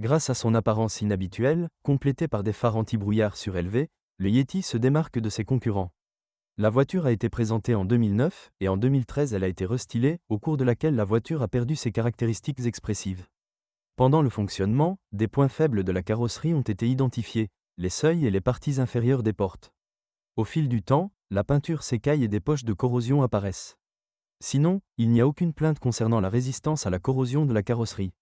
Grâce à son apparence inhabituelle, complétée par des phares anti-brouillard surélevés, le Yeti se démarque de ses concurrents. La voiture a été présentée en 2009 et en 2013 elle a été restylée, au cours de laquelle la voiture a perdu ses caractéristiques expressives. Pendant le fonctionnement, des points faibles de la carrosserie ont été identifiés, les seuils et les parties inférieures des portes. Au fil du temps, la peinture s'écaille et des poches de corrosion apparaissent. Sinon, il n'y a aucune plainte concernant la résistance à la corrosion de la carrosserie.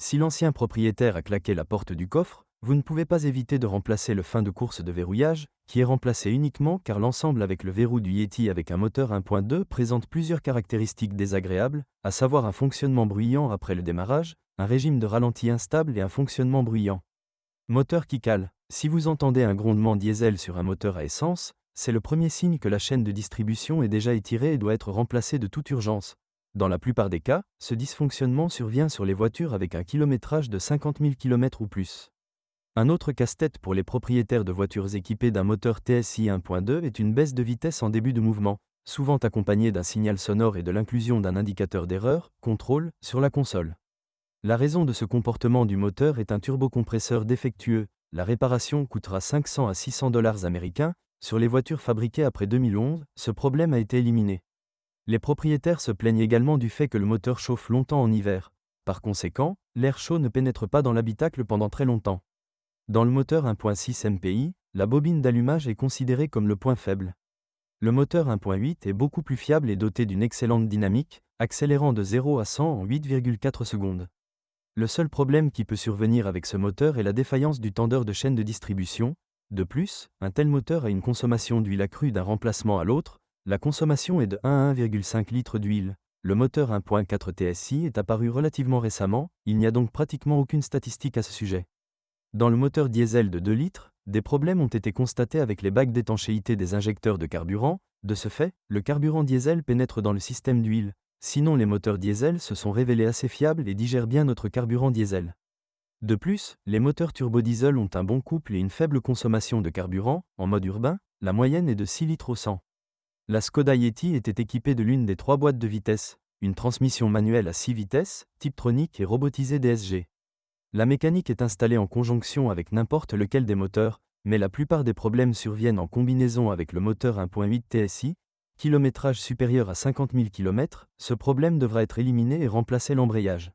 Si l'ancien propriétaire a claqué la porte du coffre, vous ne pouvez pas éviter de remplacer le fin de course de verrouillage, qui est remplacé uniquement car l'ensemble avec le verrou du Yeti avec un moteur 1.2 présente plusieurs caractéristiques désagréables, à savoir un fonctionnement bruyant après le démarrage, un régime de ralenti instable et un fonctionnement bruyant. Moteur qui cale. Si vous entendez un grondement diesel sur un moteur à essence, c'est le premier signe que la chaîne de distribution est déjà étirée et doit être remplacée de toute urgence. Dans la plupart des cas, ce dysfonctionnement survient sur les voitures avec un kilométrage de 50 000 km ou plus. Un autre casse-tête pour les propriétaires de voitures équipées d'un moteur TSI 1.2 est une baisse de vitesse en début de mouvement, souvent accompagnée d'un signal sonore et de l'inclusion d'un indicateur d'erreur, contrôle, sur la console. La raison de ce comportement du moteur est un turbocompresseur défectueux. La réparation coûtera 500 à 600 $ américains. Sur les voitures fabriquées après 2011, ce problème a été éliminé. Les propriétaires se plaignent également du fait que le moteur chauffe longtemps en hiver. Par conséquent, l'air chaud ne pénètre pas dans l'habitacle pendant très longtemps. Dans le moteur 1.6 MPI, la bobine d'allumage est considérée comme le point faible. Le moteur 1.8 est beaucoup plus fiable et doté d'une excellente dynamique, accélérant de 0 à 100 en 8,4 secondes. Le seul problème qui peut survenir avec ce moteur est la défaillance du tendeur de chaîne de distribution. De plus, un tel moteur a une consommation d'huile accrue d'un remplacement à l'autre. La consommation est de 1 à 1,5 litres d'huile. Le moteur 1.4 TSI est apparu relativement récemment, il n'y a donc pratiquement aucune statistique à ce sujet. Dans le moteur diesel de 2 litres, des problèmes ont été constatés avec les bacs d'étanchéité des injecteurs de carburant. De ce fait, le carburant diesel pénètre dans le système d'huile. Sinon les moteurs diesel se sont révélés assez fiables et digèrent bien notre carburant diesel. De plus, les moteurs turbodiesel ont un bon couple et une faible consommation de carburant. En mode urbain, la moyenne est de 6 litres au 100. La Skoda Yeti était équipée de l'une des 3 boîtes de vitesse, une transmission manuelle à 6 vitesses, Tiptronic et robotisée DSG. La mécanique est installée en conjonction avec n'importe lequel des moteurs, mais la plupart des problèmes surviennent en combinaison avec le moteur 1.8 TSI. Kilométrage supérieur à 50 000 km, ce problème devra être éliminé et remplacer l'embrayage.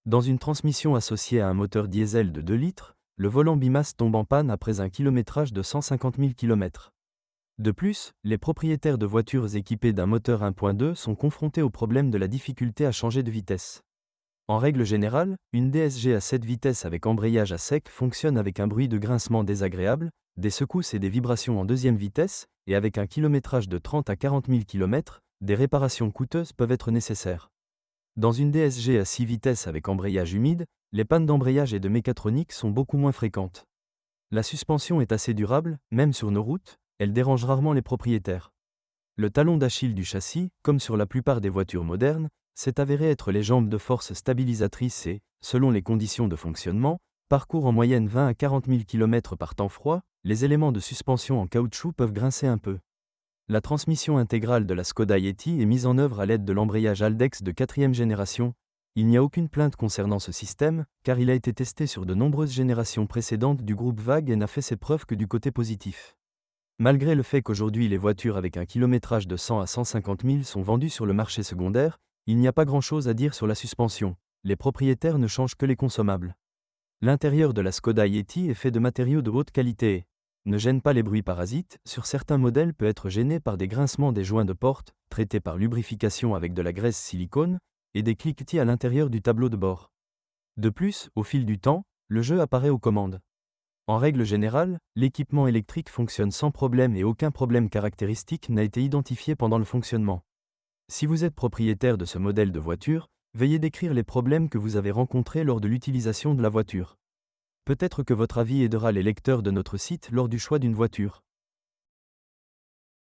Dans une transmission associée à un moteur diesel de 2 litres, le volant bimasse tombe en panne après un kilométrage de 150 000 km. De plus, les propriétaires de voitures équipées d'un moteur 1.2 sont confrontés au problème de la difficulté à changer de vitesse. En règle générale, une DSG à 7 vitesses avec embrayage à sec fonctionne avec un bruit de grincement désagréable, des secousses et des vibrations en deuxième vitesse, et avec un kilométrage de 30 à 40 000 km, des réparations coûteuses peuvent être nécessaires. Dans une DSG à 6 vitesses avec embrayage humide, les pannes d'embrayage et de mécatronique sont beaucoup moins fréquentes. La suspension est assez durable, même sur nos routes, elle dérange rarement les propriétaires. Le talon d'Achille du châssis, comme sur la plupart des voitures modernes, s'est avéré être les jambes de force stabilisatrices et, selon les conditions de fonctionnement, parcourent en moyenne 20 à 40 000 km par temps froid. Les éléments de suspension en caoutchouc peuvent grincer un peu. La transmission intégrale de la Skoda Yeti est mise en œuvre à l'aide de l'embrayage Haldex de 4e génération. Il n'y a aucune plainte concernant ce système, car il a été testé sur de nombreuses générations précédentes du groupe VAG et n'a fait ses preuves que du côté positif. Malgré le fait qu'aujourd'hui les voitures avec un kilométrage de 100 à 150 000 sont vendues sur le marché secondaire, il n'y a pas grand-chose à dire sur la suspension. Les propriétaires ne changent que les consommables. L'intérieur de la Skoda Yeti est fait de matériaux de haute qualité et ne gêne pas les bruits parasites. Sur certains modèles peut être gêné par des grincements des joints de porte, traités par lubrification avec de la graisse silicone, et des cliquetis à l'intérieur du tableau de bord. De plus, au fil du temps, le jeu apparaît aux commandes. En règle générale, l'équipement électrique fonctionne sans problème et aucun problème caractéristique n'a été identifié pendant le fonctionnement. Si vous êtes propriétaire de ce modèle de voiture, veuillez décrire les problèmes que vous avez rencontrés lors de l'utilisation de la voiture. Peut-être que votre avis aidera les lecteurs de notre site lors du choix d'une voiture.